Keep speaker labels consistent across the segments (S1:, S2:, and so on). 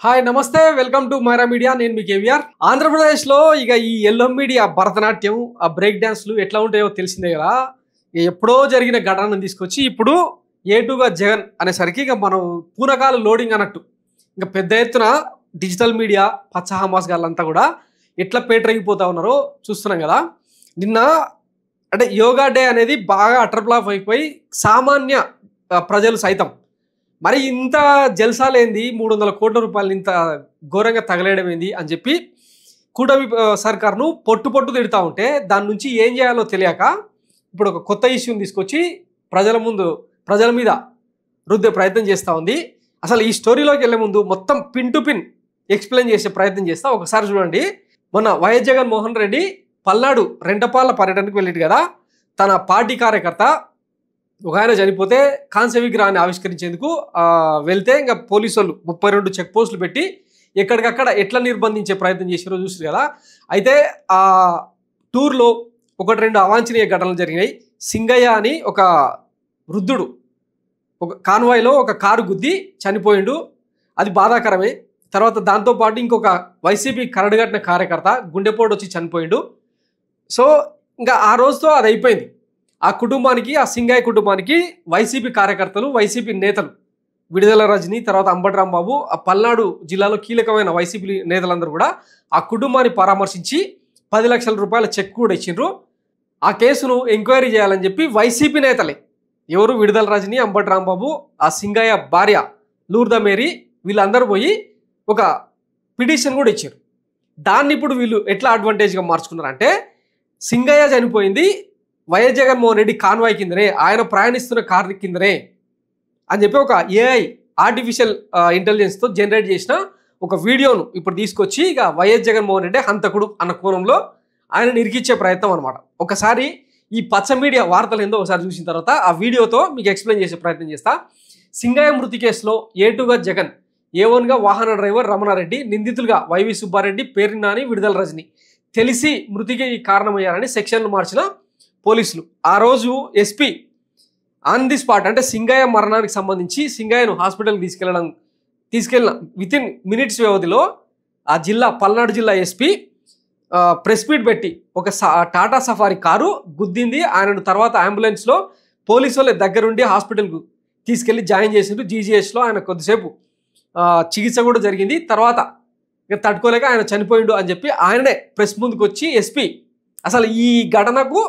S1: Hi నమస్తే welcome to Myra media. నేను మీ కేవీఆర్. ఆంధ్రప్రదేశ్లో ఇక ఈ ఎల్లో మీడియా భరతనాట్యం ఆ బ్రేక్ డాన్స్లు ఎట్లా ఉంటాయో తెలిసిందే కదా. ఎప్పుడో జరిగిన ఘటనను తీసుకొచ్చి ఇప్పుడు ఏటుగా జగన్ అనేసరికి ఇక మనం పూనకాలు లోడింగ్ అన్నట్టు ఇంకా పెద్ద ఎత్తున డిజిటల్ మీడియా పచ్చ హమాస్ గాళ్ళంతా కూడా ఎట్లా పేటరేగిపోతా ఉన్నారో చూస్తున్నాం కదా. నిన్న అంటే యోగా డే అనేది బాగా అటర్ప్లాఫ్ అయిపోయి సామాన్య ప్రజలు సైతం మరి ఇంత జల్సాలేంది 300 కోట్ల రూపాయలు ఇంత ఘోరంగా తగలేయడం ఏంది అని చెప్పి కూటమి సర్కార్ను పొట్టు తిడుతూ ఉంటే దాని నుంచి ఏం చేయాలో తెలియక ఇప్పుడు ఒక కొత్త ఇష్యూని తీసుకొచ్చి ప్రజల మీద రుద్దే ప్రయత్నం చేస్తూ ఉంది. అసలు ఈ స్టోరీలోకి వెళ్ళే ముందు మొత్తం పిన్ టు పిన్ ఎక్స్ప్లెయిన్ చేసే ప్రయత్నం చేస్తా. ఒకసారి చూడండి. మొన్న వైఎస్ జగన్మోహన్ రెడ్డి పల్నాడు రెంటపాళ్ళ పర్యటనకు వెళ్ళిండు కదా. తన పార్టీ కార్యకర్త ఒక ఆయన చనిపోతే కాంస్య విగ్రహాన్ని ఆవిష్కరించేందుకు వెళ్తే ఇంకా పోలీసు వాళ్ళు 32 చెక్ పోస్టులు పెట్టి ఎక్కడికక్కడ ఎట్లా నిర్బంధించే ప్రయత్నం చేసారో చూసారు కదా. అయితే ఆ టూర్లో 1-2 అవాంఛనీయ ఘటనలు జరిగినాయి. సింగయ్య అని ఒక వృద్ధుడు ఒక కాన్వాయ్లో ఒక కారు గుద్ది చనిపోయిండు. అది బాధాకరమే. తర్వాత దాంతోపాటు ఇంకొక వైసీపీ కరడుగట్టిన కార్యకర్త గుండెపోటు వచ్చి చనిపోయిండు. సో ఇంకా ఆ రోజుతో అది అయిపోయింది. ఆ కుటుంబానికి, ఆ సింగయ్య కుటుంబానికి వైసీపీ కార్యకర్తలు, వైసీపీ నేతలు విడుదల రజని, తర్వాత అంబటి రాంబాబు, ఆ పల్నాడు జిల్లాలో కీలకమైన వైసీపీ నేతలందరూ కూడా ఆ కుటుంబాన్ని పరామర్శించి 10 లక్షల రూపాయల చెక్ కూడా ఇచ్చిండ్రు. ఆ కేసును ఎంక్వైరీ చేయాలని చెప్పి వైసీపీ నేతలే ఎవరు విడుదల రజని, అంబటి రాంబాబు, ఆ సింగయ్య భార్య లూర్దా మేరీ వీళ్ళందరూ పోయి ఒక పిటిషన్ కూడా ఇచ్చారు. దాన్ని ఇప్పుడు వీళ్ళు ఎట్లా అడ్వాంటేజ్గా మార్చుకున్నారంటే సింగయ్య చనిపోయింది వైఎస్ జగన్మోహన్ రెడ్డి కాన్వాయ్ కిందనే, ఆయన ప్రయాణిస్తున్న కారు కిందనే అని చెప్పి ఒక ఏఐ ఆర్టిఫిషియల్ ఇంటెలిజెన్స్తో జనరేట్ చేసిన ఒక వీడియోను ఇప్పుడు తీసుకొచ్చి ఇక వైఎస్ జగన్మోహన్ రెడ్డి హంతకుడు అన్న కోణంలో ఆయన ఇరికిచ్చే ప్రయత్నం అనమాట. ఒకసారి ఈ పచ్చ మీడియా వార్తలు ఏందో ఒకసారి చూసిన తర్వాత ఆ వీడియోతో మీకు ఎక్స్ప్లెయిన్ చేసే ప్రయత్నం చేస్తా. సింగయ్య మృతి కేసులో ఏటుగా జగన్, A1గా వాహన డ్రైవర్ రమణారెడ్డి, నిందితులుగా వైవి సుబ్బారెడ్డి, పేర్ని నాని, విడుదల రజని తెలిసి మృతికి కారణమయ్యారని సెక్షన్లు మార్చిన పోలీసులు. ఆ రోజు ఎస్పీ ఆన్ ది స్పాట్ అంటే సింగయ్య మరణానికి సంబంధించి సింగయ్యను హాస్పిటల్కి తీసుకెళ్ళిన వితిన్ మినిట్స్ వ్యవధిలో ఆ పల్నాడు జిల్లా ఎస్పీ ప్రెస్ మీట్ పెట్టి ఒక టాటా సఫారీ కారు గుద్దింది. ఆయనను తర్వాత అంబులెన్స్లో పోలీసు వాళ్ళ దగ్గరుండి హాస్పిటల్కు తీసుకెళ్ళి జాయిన్ చేసిండ్రు. జీజీహెచ్లో ఆయన కొద్దిసేపు చికిత్స కూడా జరిగింది. తర్వాత ఇక తట్టుకోలేక ఆయన చనిపోయిండు అని చెప్పి ఆయననే ప్రెస్ ముందుకు వచ్చి ఎస్పీ అసలు ఈ ఘటనకు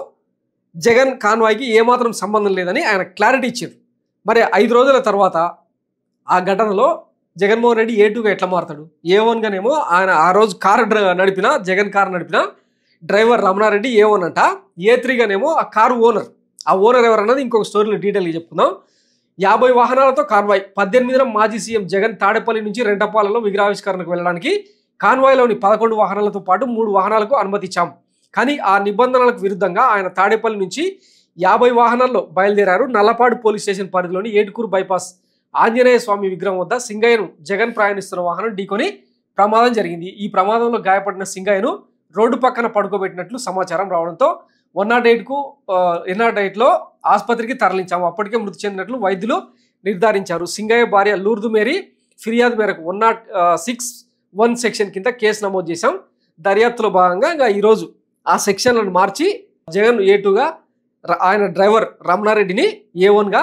S1: జగన్ కాన్వాయ్కి ఏమాత్రం సంబంధం లేదని ఆయన క్లారిటీ ఇచ్చారు. మరి 5 రోజుల తర్వాత ఆ ఘటనలో జగన్మోహన్ రెడ్డి ఏటుగా ఎట్లా మారుతాడు? A1గానేమో ఆయన ఆ రోజు జగన్ కారు నడిపిన డ్రైవర్ రమణారెడ్డి A1 అంట. A3గానేమో ఆ కారు ఓనర్. ఆ ఓనర్ ఎవరన్నది ఇంకొక స్టోరీలో డీటెయిల్గా చెప్పుకుందాం. 50 వాహనాలతో కాన్వాయ్. 18న మాజీ సీఎం జగన్ తాడేపల్లి నుంచి రెంటపాలలో విగ్రహావిష్కరణకు వెళ్ళడానికి కాన్వాయ్లోని 11 వాహనాలతో పాటు 3 వాహనాలకు అనుమతి ఇచ్చాం. కానీ ఆ నిబంధనలకు విరుద్ధంగా ఆయన తాడేపల్లి నుంచి 50 వాహనాల్లో బయలుదేరారు. నల్లపాడు పోలీస్ స్టేషన్ పరిధిలోని ఏటుకూరు బైపాస్ ఆంజనేయ స్వామి విగ్రహం వద్ద సింగయ్యను జగన్ ప్రయాణిస్తున్న వాహనం ఢీకొని ప్రమాదం జరిగింది. ఈ ప్రమాదంలో గాయపడిన సింగయ్యను రోడ్డు పక్కన పడుకోబెట్టినట్లు సమాచారం రావడంతో 108లో ఆసుపత్రికి తరలించాము. అప్పటికే మృతి చెందినట్లు వైద్యులు నిర్ధారించారు. సింగయ్య భార్య లూర్దు మేరీ ఫిర్యాదు మేరకు 106(1) సెక్షన్ కింద కేసు నమోదు చేశాం. దర్యాప్తులో భాగంగా ఇంకా ఈరోజు ఆ సెక్షన్లను మార్చి జగన్ A2గా, ఆయన డ్రైవర్ రమణారెడ్డిని A1గా,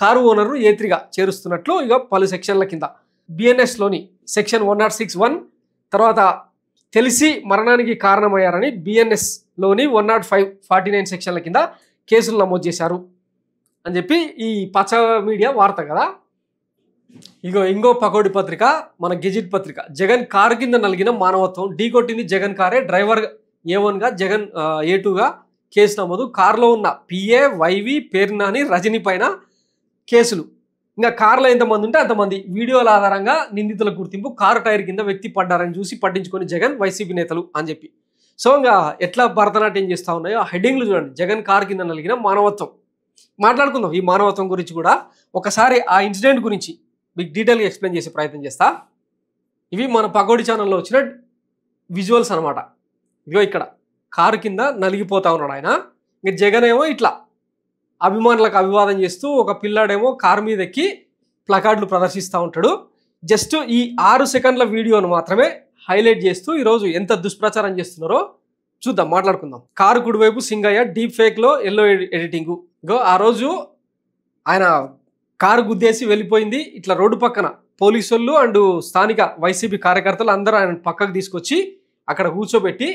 S1: కారు ఓనరు A3గా చేరుస్తున్నట్లు ఇక పలు సెక్షన్ల కింద BNSలోని సెక్షన్ 106(1) తర్వాత తెలిసి మరణానికి కారణమయ్యారని BNSలోని 105(49) సెక్షన్ల కింద కేసులు నమోదు చేశారు అని చెప్పి ఈ పచ్చ మీడియా వార్త కదా. ఇంకో పకోడి పత్రిక మన గెజిట్ పత్రిక. జగన్ కారు కింద నలిగిన మానవత్వం, ఢీకొట్టింది జగన్ కారే, డ్రైవర్ A1గా, జగన్ A2గా కేసు నమోదు. కారులో ఉన్న PA, వైవి, పేర్ని నాని, రజని పైన కేసులు. ఇంకా కారులో ఎంతమంది ఉంటే అంతమంది. వీడియోల ఆధారంగా నిందితుల గుర్తింపు, కారు టైర్ కింద వ్యక్తి పడ్డారని చూసి పట్టించుకొని జగన్, వైసీపీ నేతలు అని చెప్పి. సో ఇంకా ఎట్లా భరతనాట్యం చేస్తూ ఉన్నాయో ఆ హెడ్డింగ్లు చూడండి. జగన్ కారు కింద నలిగిన మానవత్వం. మాట్లాడుకుందాం ఈ మానవత్వం గురించి కూడా. ఒకసారి ఆ ఇన్సిడెంట్ గురించి మీకు డీటెయిల్గా ఎక్స్ప్లెయిన్ చేసే ప్రయత్నం చేస్తా. ఇవి మన పకోడి ఛానల్లో వచ్చిన విజువల్స్ అనమాట. ఇగో ఇక్కడ కారు కింద నలిగిపోతా ఉన్నాడు ఆయన. ఇంక జగన్ ఏమో ఇట్లా అభిమానులకు అభివాదం చేస్తూ, ఒక పిల్లాడేమో కారు మీద ఎక్కి ప్లకార్డులు ప్రదర్శిస్తూ ఉంటాడు. జస్ట్ ఈ 6 సెకండ్ల వీడియోను మాత్రమే హైలైట్ చేస్తూ ఈరోజు ఎంత దుష్ప్రచారం చేస్తున్నారో చూద్దాం, మాట్లాడుకుందాం. కారు కుడివైపు సింగయ్య డీప్ ఫేక్లో ఎల్లో ఎడిటింగ్. ఆ రోజు ఆయన కారు గుద్దేసి వెళ్ళిపోయింది. ఇట్లా రోడ్డు పక్కన పోలీసులు అండ్ స్థానిక వైసీపీ కార్యకర్తలు అందరూ ఆయన పక్కకు తీసుకొచ్చి అక్కడ కూర్చోబెట్టి,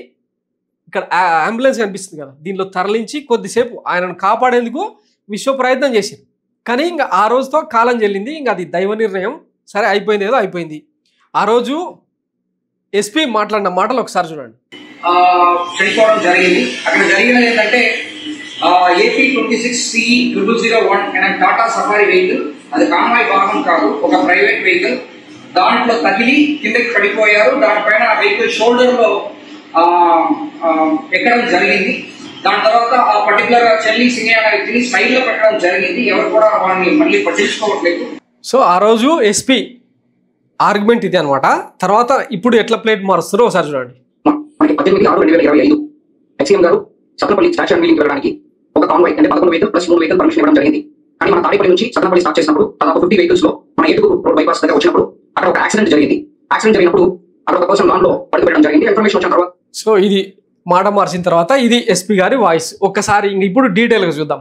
S1: ఇక్కడ అంబులెన్స్ కనిపిస్తుంది కదా, దీనిలో తరలించి కొద్దిసేపు ఆయనను కాపాడేందుకు విశ్వ ప్రయత్నం చేసింది. కానీ ఇంకా ఆ రోజుతో కాలం చెల్లింది. ఇంకా అది దైవ నిర్ణయం. సరే, అయిపోయింది ఏదో అయిపోయింది. ఆ రోజు ఎస్పీ మాట్లాడిన మాటలు ఒకసారి చూడండి.
S2: చనిపోవడం జరిగింది. అక్కడ జరిగినది ఏంటంటే AP 26C001 అనే టాటా సఫారీ వెహికల్, అది కాన్వాయ్ భాగం కాదు, ఒక ప్రైవేట్ వెహికల్. దాంట్లో తగిలి కిందకి పడిపోయారు. దానిపైన ఆ వెహికల్ షోల్డర్లో ఎక్కడం జరిగింది. దాని తర్వాత ఆ పర్టికులర్ చెల్లి సింగయ్య అనే వ్యక్తిని సైడ్లో పెట్టడం జరిగింది. ఎవరు కూడా వాడిని మళ్ళీ పట్టించుకోవట్లేదు.
S1: సో ఆ రోజు ఎస్పీ ఆర్గ్యుమెంట్ ఇది అనమాట. తర్వాత ఇప్పుడు ఎట్లా ప్లేట్ మారుస్తారో ఒకసారి చూడండి.
S3: 18/6/2025 HCM గారు సత్తనపల్లి స్టాచ్యూ అన్వీలింగ్ వెళ్ళడానికి ఒక కాన్వాయ్ అంటే 11 వెహికల్ ప్లస్ 3 వెహికల్ పర్మిషన్ ఇవ్వడం జరిగింది. కానీ మన తాడేపల్లి నుంచి సత్తనపల్లి స్టార్ట్ చేసినప్పుడు దాదాపు 50 వెహికల్స్ లో మన ఏటుగురు రోడ్ బైపాస్ దగ్గర వచ్చినప్పుడు అక్కడ ఒక యాక్సిడెంట్ జరిగింది. యాక్సిడెంట్ జరిగినప్పుడు అక్కడ ఒక పర్సన్ లాన్ లో పడిపోవడం జరిగింది. ఇన్ఫర్మేషన్ వచ్చిన తర్వాత
S1: సో ఇది మాట మార్చిన తర్వాత ఇది ఎస్పీ గారి వాయిస్. ఒక్కసారి ఇప్పుడు డీటెయిల్గా చూద్దాం.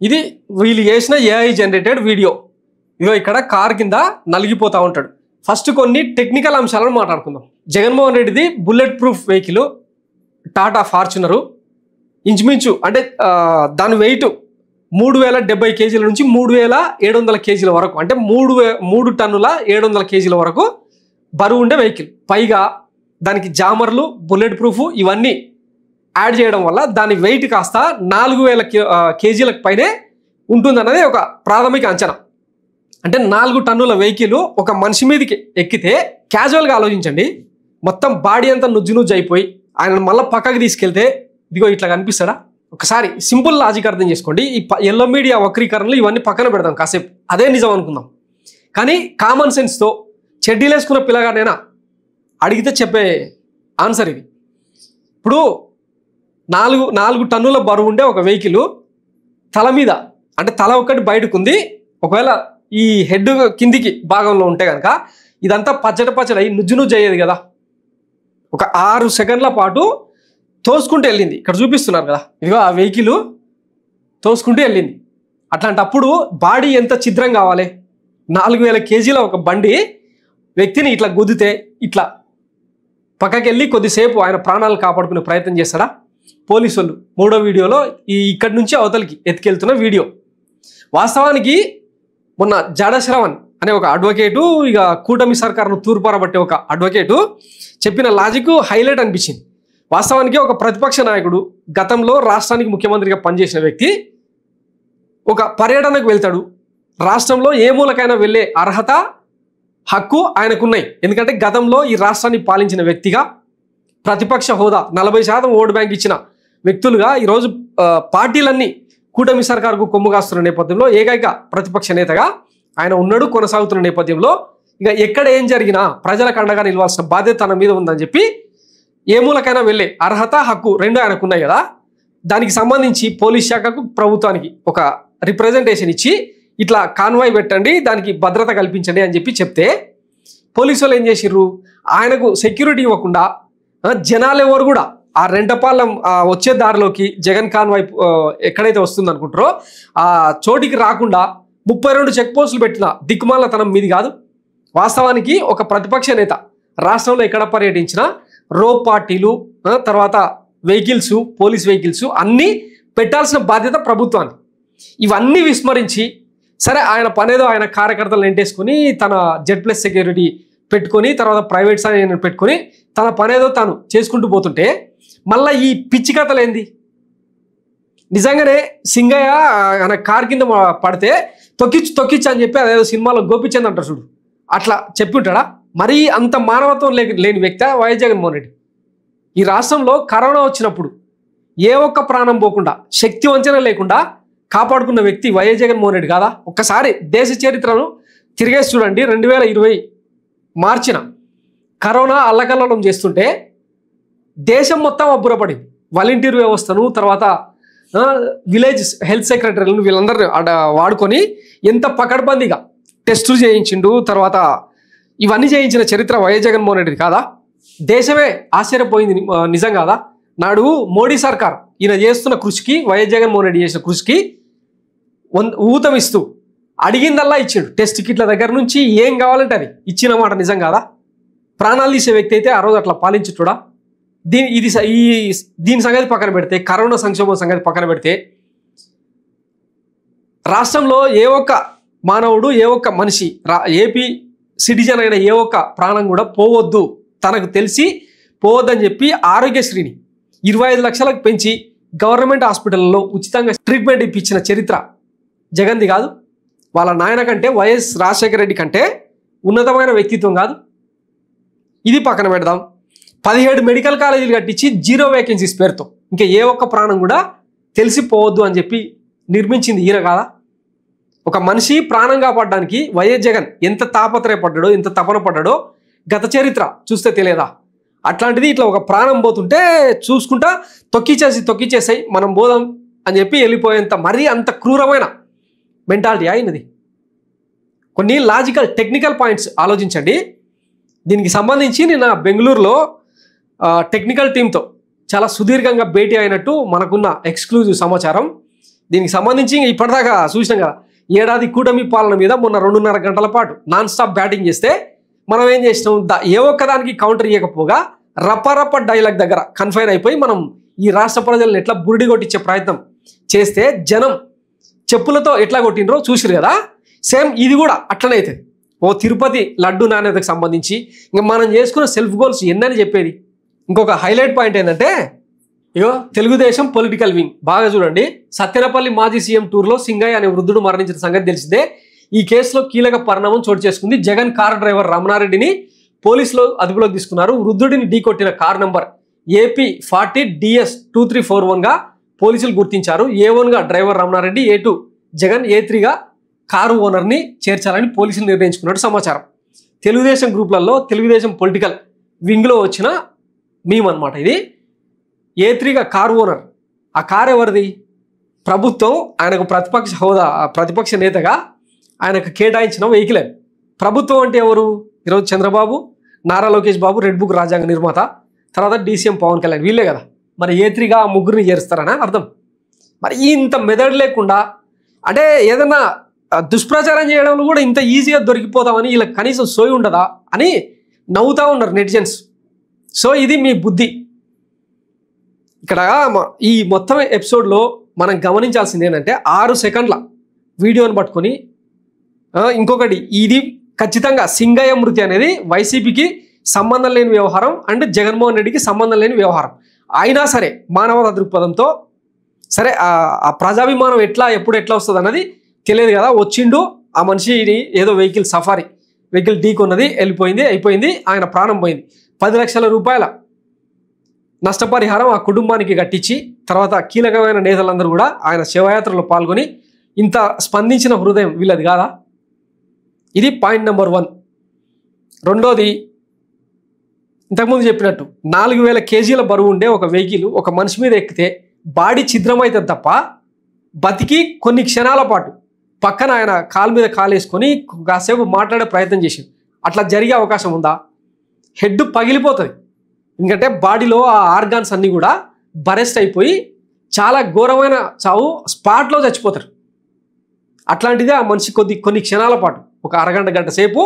S1: ఇది వీళ్ళు చేసిన AI జనరేటెడ్ వీడియో. ఇగో ఇక్కడ కార్ కింద నలిగిపోతూ ఉంటాడు. ఫస్ట్ కొన్ని టెక్నికల్ అంశాలను మాట్లాడుకుందాం. జగన్మోహన్ రెడ్డిది bullet proof vehicle Tata Fortuner. ఇంచుమించు అంటే దాని వెయిట్ 3070 కేజీల నుంచి 3700 కేజీల వరకు, అంటే 3 టన్నుల 700 కేజీల వరకు బరువు ఉండే వెహికల్. పైగా దానికి జామర్లు, బుల్లెట్ ప్రూఫ్ ఇవన్నీ యాడ్ చేయడం వల్ల దాని వెయిట్ కాస్త 4000 కేజీలకు పైనే ఉంటుందన్నది ఒక ప్రాథమిక అంచనా. అంటే 4 టన్నుల వెహికల్ ఒక మనిషి మీదకి ఎక్కితే క్యాజువల్గా ఆలోచించండి, మొత్తం బాడీ అంతా నుజ్జు అయిపోయి ఆయన మళ్ళీ పక్కకి తీసుకెళ్తే ఇదిగో ఇట్లా కనిపిస్తాడా? ఒకసారి సింపుల్ లాజిక్ అర్థం చేసుకోండి. ఈ ఎల్లో మీడియా వక్రీకరణలు ఇవన్నీ పక్కన పెడదాం కాసేపు, అదే నిజం అనుకుందాం. కానీ కామన్ సెన్స్తో చెడ్డీలు వేసుకున్న పిల్లగానైనా అడిగితే చెప్పే ఆన్సర్ ఇది. ఇప్పుడు 4 టన్నుల బరువు ఉండే ఒక వెహికల్ తల మీద, అంటే తల ఒక్కటి బయటకు ఉంది, ఒకవేళ ఈ హెడ్ కిందికి భాగంలో ఉంటే కనుక ఇదంతా పచ్చడి అయ్యి నుజ్జు అయ్యేది కదా. ఒక 6 సెకండ్ల పాటు తోసుకుంటూ వెళ్ళింది. ఇక్కడ చూపిస్తున్నారు కదా, ఇదిగో ఆ వెహికల్ తోసుకుంటూ వెళ్ళింది. అట్లాంటప్పుడు బాడీ ఎంత ఛిద్రం కావాలి? 4000 కేజీల ఒక బండి వ్యక్తిని ఇట్లా గుద్దితే ఇట్లా పక్కకి వెళ్ళి కొద్దిసేపు ఆయన ప్రాణాలు కాపాడుకునే ప్రయత్నం చేస్తాడా? పోలీసులు 3వ వీడియోలో ఇక్కడి నుంచి అవతలికి ఎత్తుకెళ్తున్న వీడియో. వాస్తవానికి మొన్న జాడ శ్రవణ్ అనే ఒక అడ్వకేటు, ఇక కూటమి సర్కారును తూర్పారబట్టే ఒక అడ్వకేటు చెప్పిన లాజిక్ హైలైట్ అనిపించింది. వాస్తవానికి ఒక ప్రతిపక్ష నాయకుడు, గతంలో రాష్ట్రానికి ముఖ్యమంత్రిగా పనిచేసిన వ్యక్తి ఒక పర్యటనకు వెళ్తాడు. రాష్ట్రంలో ఏ మూలకైనా వెళ్ళే అర్హత, హక్కు ఆయనకున్నాయి. ఎందుకంటే గతంలో ఈ రాష్ట్రాన్ని పాలించిన వ్యక్తిగా, ప్రతిపక్ష హోదా 40% ఓటు బ్యాంక్ ఇచ్చిన వ్యక్తులుగా ఈరోజు పార్టీలన్నీ కూటమి సర్కారుకు కొమ్ము కాస్తున్న నేపథ్యంలో ఏకైక ప్రతిపక్ష నేతగా ఆయన ఉన్నాడు, కొనసాగుతున్న నేపథ్యంలో ఇక ఎక్కడ ఏం జరిగినా ప్రజలకు అండగా నిలవాల్సిన బాధ్యత తన మీద ఉందని చెప్పి ఏ మూలకైనా వెళ్ళే అర్హత, హక్కు రెండు ఆయనకున్నాయి కదా. దానికి సంబంధించి పోలీస్ శాఖకు, ప్రభుత్వానికి ఒక రిప్రజెంటేషన్ ఇచ్చి ఇట్లా కాన్వాయ్ పెట్టండి, దానికి భద్రత కల్పించండి అని చెప్పి చెప్తే పోలీసు వాళ్ళు ఏం చేసిర్రు? ఆయనకు సెక్యూరిటీ ఇవ్వకుండా జనాలు ఎవరు కూడా ఆ రెంటపాలెం వచ్చే దారిలోకి జగన్ కాన్వాయ్ ఎక్కడైతే వస్తుంది అనుకుంటారో ఆ చోటికి రాకుండా 32 చెక్ పోస్టులు పెట్టిన దిక్కుమాలతనం మీది కాదు. వాస్తవానికి ఒక ప్రతిపక్ష నేత రాష్ట్రంలో ఎక్కడ పర్యటించినా రోప్ పార్టీలు, తర్వాత వెహికల్స్, పోలీస్ వెహికల్స్ అన్నీ పెట్టాల్సిన బాధ్యత ప్రభుత్వానికి. ఇవన్నీ విస్మరించి సరే ఆయన పనేదో ఆయన కార్యకర్తలను ఎంటేసుకొని తన Z+ సెక్యూరిటీ పెట్టుకొని తర్వాత ప్రైవేట్ సైన్ పెట్టుకొని తన పనేదో తాను చేసుకుంటూ పోతుంటే మళ్ళీ ఈ పిచ్చి కథలు ఏంది? నిజంగానే సింగయ్య ఆయన కార్ కింద పడితే తొక్కిచ్చు అని చెప్పి అదేదో సినిమాలో గోపిచంద్ అంటారు చూడు, అట్లా చెప్పి ఉంటాడా? మరీ అంత మానవత్వం లేని వ్యక్తి వైఎస్ జగన్మోహన్ రెడ్డి. ఈ రాష్ట్రంలో కరోనా వచ్చినప్పుడు ఏ ఒక్క ప్రాణం పోకుండా, శక్తి వంచన లేకుండా కాపాడుకున్న వ్యక్తి వైఎస్ జగన్మోహన్ రెడ్డి కాదా? ఒక్కసారి దేశ చరిత్రను తిరిగేసి చూడండి. 2020 మార్చిన కరోనా అల్లకల్లోలం చేస్తుంటే దేశం మొత్తం అబ్బురపడింది. వాలంటీర్ వ్యవస్థను, తర్వాత విలేజ్ హెల్త్ సెక్రటరీలను వీళ్ళందరూ వాడుకొని ఎంత పకడ్బందీగా టెస్టులు చేయించిండు, తర్వాత ఇవన్నీ చేయించిన చరిత్ర వైఎస్ జగన్మోహన్ రెడ్డిది కాదా? దేశమే ఆశ్చర్యపోయింది నిజం కాదా? నాడు మోడీ సర్కార్ ఈయన చేస్తున్న కృషికి, వైఎస్ జగన్మోహన్ రెడ్డి చేసిన కృషికి ఊతమిస్తూ అడిగిందల్లా ఇచ్చాడు. టెస్ట్ కిట్ల దగ్గర నుంచి ఏం కావాలంటే అది ఇచ్చిన మాట నిజం కాదా? ప్రాణాలు తీసే వ్యక్తి అయితే ఆ రోజు అట్లా పాలించుట్టుడా? దీని సంగతి పక్కన పెడితే, కరోనా సంక్షోభం సంగతి పక్కన పెడితే, రాష్ట్రంలో ఏ ఒక్క మానవుడు, ఏ ఒక్క మనిషి, ఏపీ సిటిజన్ అయిన ఏ ఒక్క ప్రాణం కూడా పోవద్దు, తనకు తెలిసి పోవద్దని చెప్పి ఆరోగ్యశ్రీని 25 లక్షలకు పెంచి గవర్నమెంట్ హాస్పిటల్లో ఉచితంగా ట్రీట్మెంట్ ఇప్పించిన చరిత్ర జగన్ది కాదు? వాళ్ళ నాయన కంటే, వైఎస్ రాజశేఖర రెడ్డి కంటే ఉన్నతమైన వ్యక్తిత్వం కాదు? ఇది పక్కన పెడదాం. 17 మెడికల్ కాలేజీలు కట్టించి 0 వేకెన్సీస్ పేరుతో ఇంకా ఏ ఒక్క ప్రాణం కూడా తెలిసిపోవద్దు అని చెప్పి నిర్మించింది ఈయన కాదా? ఒక మనిషి ప్రాణం కాపాడడానికి వైఎస్ జగన్ ఎంత తాపత్రయపడ్డాడో, ఎంత తపన పడ్డాడో గత చరిత్ర చూస్తే తెలియదా? అట్లాంటిది ఇట్లా ఒక ప్రాణం పోతుంటే చూసుకుంటా తొక్కిచ్చేసాయి మనం పోదాం అని చెప్పి వెళ్ళిపోయేంత మరీ అంత క్రూరమైన మెంటాలిటీ అయినది. కొన్ని లాజికల్ టెక్నికల్ పాయింట్స్ ఆలోచించండి. దీనికి సంబంధించి నేను బెంగళూరులో టెక్నికల్ టీంతో చాలా సుదీర్ఘంగా భేటీ అయినట్టు మనకున్న ఎక్స్క్లూజివ్ సమాచారం. దీనికి సంబంధించి ఇప్పటిదాకా చూసినాం కదా, ఏడాది కూటమి పాలన మీద మొన్న 2.5 గంటల పాటు నాన్ స్టాప్ బ్యాటింగ్ చేస్తే మనం ఏం చేసినాం, ఏ ఒక్కదానికి కౌంటర్ ఇవ్వకపోగా రప్ప డైలాగ్ దగ్గర కన్ఫైన్ అయిపోయి మనం ఈ రాష్ట్ర ప్రజలను ఎట్లా బురిడి కొట్టించే ప్రయత్నం చేస్తే జనం చెప్పులతో ఎట్లా కొట్టినరో చూసిరు కదా. సేమ్ ఇది కూడా అట్లనే అవుతుంది. ఓ తిరుపతి లడ్డు నాణ్యతకు సంబంధించి ఇంకా మనం చేసుకున్న సెల్ఫ్ గోల్స్ ఎన్నని చెప్పేది. ఇంకొక హైలైట్ పాయింట్ ఏంటంటే, ఇగో తెలుగుదేశం పొలిటికల్ వింగ్ బాగా చూడండి. సత్తెనపల్లి మాజీ సీఎం టూర్లో సింగయ్య అనే వృద్ధుడు మరణించిన సంగతి తెలిసిందే. ఈ కేసులో కీలక పరిణామం చోటు చేసుకుంది. జగన్ కార్ డ్రైవర్ రమణారెడ్డిని పోలీసులు అదుపులోకి తీసుకున్నారు. వృద్ధుడిని ఢీకొట్టిన కార్ నంబర్ AP 40 DS 2341గా పోలీసులు గుర్తించారు. A1గా డ్రైవర్ రమణారెడ్డి, A2 జగన్, A3గా కారు ఓనర్ని చేర్చాలని పోలీసులు నిర్ణయించుకున్నట్టు సమాచారం. తెలుగుదేశం గ్రూప్లలో తెలుగుదేశం పొలిటికల్ వింగ్లో వచ్చిన మీమ్ అనమాట ఇది. A3గా కారు ఓనర్, ఆ కారు ఎవరిది? ప్రభుత్వం ఆయనకు ప్రతిపక్ష నేతగా ఆయనకు కేటాయించిన వెహికల్. ప్రభుత్వం అంటే ఎవరు? ఈరోజు చంద్రబాబు, నారా లోకేష్ బాబు, రెడ్ బుక్ రాజ్యాంగ నిర్మాత, తర్వాత DCM పవన్ కళ్యాణ్, వీళ్ళే కదా. మరి A3గా ఆ ముగ్గురిని చేరుస్తారని అర్థం. మరి ఇంత మెదడు లేకుండా, అంటే ఏదన్నా దుష్ప్రచారం చేయడంలో కూడా ఇంత ఈజీగా దొరికిపోతామని వీళ్ళకి కనీసం సోయి ఉండదా అని నవ్వుతూ ఉన్నారు నెటిజన్స్. సో ఇది మీ బుద్ధి. ఇక్కడ ఈ మొత్తం ఎపిసోడ్లో మనం గమనించాల్సింది ఏంటంటే, 6 సెకండ్ల వీడియోని పట్టుకొని ఇంకొకటి, ఇది ఖచ్చితంగా సింగయ్య మృతి అనేది వైసీపీకి సంబంధం లేని వ్యవహారం అండ్ జగన్మోహన్ రెడ్డికి సంబంధం లేని వ్యవహారం అయినా సరే మానవతా దృక్పథంతో సరే ఆ ప్రజాభిమానం ఎప్పుడు వస్తుంది అన్నది తెలియదు కదా. వచ్చిండు ఆ మనిషిని ఏదో వెహికల్ ఢీకొన్నది, అయిపోయింది, ఆయన ప్రాణం పోయింది. 10 లక్షల రూపాయల నష్టపరిహారం ఆ కుటుంబానికి కట్టించి తర్వాత కీలకమైన నేతలందరూ కూడా ఆయన శివయాత్రలో పాల్గొని ఇంత స్పందించిన హృదయం వీళ్ళది కాదా? ఇది పాయింట్ నెంబర్ 1. రెండోది, ఇంతకుముందు చెప్పినట్టు 4000 కేజీల బరువు ఉండే ఒక వెహికల్ ఒక మనిషి మీద ఎక్కితే బాడీ ఛిద్రమవుతుంది తప్ప బతికి కొన్ని క్షణాల పాటు పక్కన ఆయన కాలు మీద కాలేసుకొని కాసేపు మాట్లాడే ప్రయత్నం చేసింది. అట్లా జరిగే అవకాశం ఉందా? హెడ్ పగిలిపోతుంది. ఎందుకంటే బాడీలో ఆ ఆర్గాన్స్ అన్నీ కూడా బరెస్ట్ అయిపోయి చాలా ఘోరమైన చావు, స్పాట్లో చచ్చిపోతారు. అట్లాంటిదే ఆ మనిషి కొన్ని క్షణాల పాటు ఒక గంట సేపు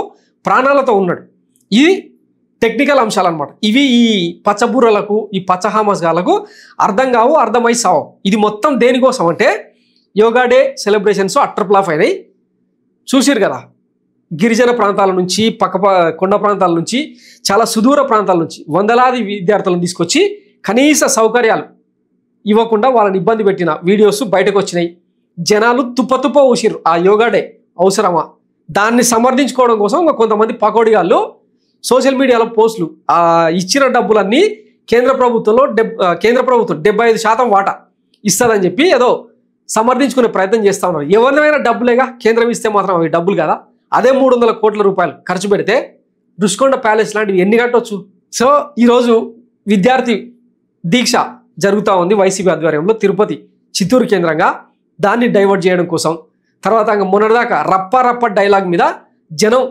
S1: ప్రాణాలతో ఉన్నాడు. ఇది టెక్నికల్ అంశాలు అనమాట. ఇవి ఈ పచ్చబుర్రలకు, ఈ పచ్చహామస్గాలకు అర్థమై సావు. ఇది మొత్తం దేనికోసం అంటే, యోగా డే సెలబ్రేషన్స్ అట్రప్లాఫ్ అయినాయి. చూసిరు కదా, గిరిజన ప్రాంతాల నుంచి, కొండ ప్రాంతాల నుంచి, చాలా సుదూర ప్రాంతాల నుంచి వందలాది విద్యార్థులను తీసుకొచ్చి కనీస సౌకర్యాలు ఇవ్వకుండా వాళ్ళని ఇబ్బంది పెట్టిన వీడియోస్ బయటకు వచ్చినాయి. జనాలు తుప్ప ఊసిరు. ఆ యోగా డే అవసరమా? దాన్ని సమర్థించుకోవడం కోసం కొంతమంది పకోడిగాళ్ళు సోషల్ మీడియాలో పోస్టులు, ఇచ్చిన డబ్బులన్నీ కేంద్ర ప్రభుత్వం 75% వాటా ఇస్తుందని చెప్పి ఏదో సమర్థించుకునే ప్రయత్నం చేస్తూ ఉన్నారు. ఎవరినైనా డబ్బులేగా, కేంద్రం ఇస్తే మాత్రం అవి డబ్బులు కదా. అదే 300 కోట్ల రూపాయలు ఖర్చు పెడితే రుషికొండ ప్యాలెస్ లాంటివి ఎన్ని కట్టవచ్చు? సో ఈరోజు విద్యార్థి దీక్ష జరుగుతూ ఉంది వైసీపీ ఆధ్వర్యంలో తిరుపతి, చిత్తూరు కేంద్రంగా. దాన్ని డైవర్ట్ చేయడం కోసం తర్వాత మొన్నటిదాకా రప్ప డైలాగ్ మీద జనం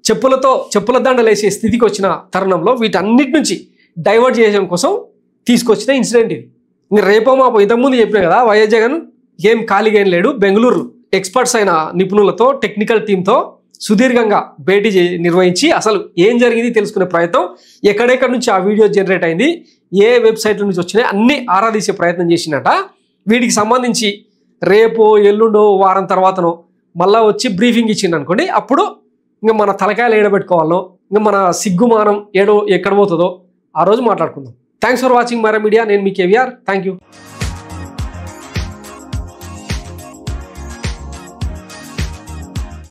S1: చెప్పుల దండలు వేసే స్థితికి వచ్చిన తరుణంలో వీటన్నిటి నుంచి డైవర్ట్ చేయడం కోసం తీసుకొచ్చిన ఇన్సిడెంట్ ఇది. ఇంకా రేపో మాపో ఇంతకుముందు చెప్పినా కదా, వైఎస్ జగన్ ఏం ఖాళీగా ఏం లేడు. బెంగళూరు ఎక్స్పర్ట్స్ అయిన నిపుణులతో టెక్నికల్ టీంతో సుదీర్ఘంగా భేటీ నిర్వహించి అసలు ఏం జరిగింది తెలుసుకునే ప్రయత్నం, ఎక్కడెక్కడి నుంచి ఆ వీడియో జనరేట్ అయింది, ఏ వెబ్సైట్ల నుంచి వచ్చినాయి అన్నీ ఆరాధీసే ప్రయత్నం చేసినట. వీటికి సంబంధించి రేపో ఎల్లుండో వారం తర్వాతనో మళ్ళీ వచ్చి బ్రీఫింగ్ ఇచ్చింది అనుకోండి, అప్పుడు ఇంకా మన తలకాయలు ఏడబెట్టుకోవాలో, ఇంకా మన సిగ్గుమానం ఎక్కడ పోతుందో ఆ రోజు మాట్లాడుకుందాం. Thanks for watching Myra media. నేను మీ కేవీఆర్. Thank you.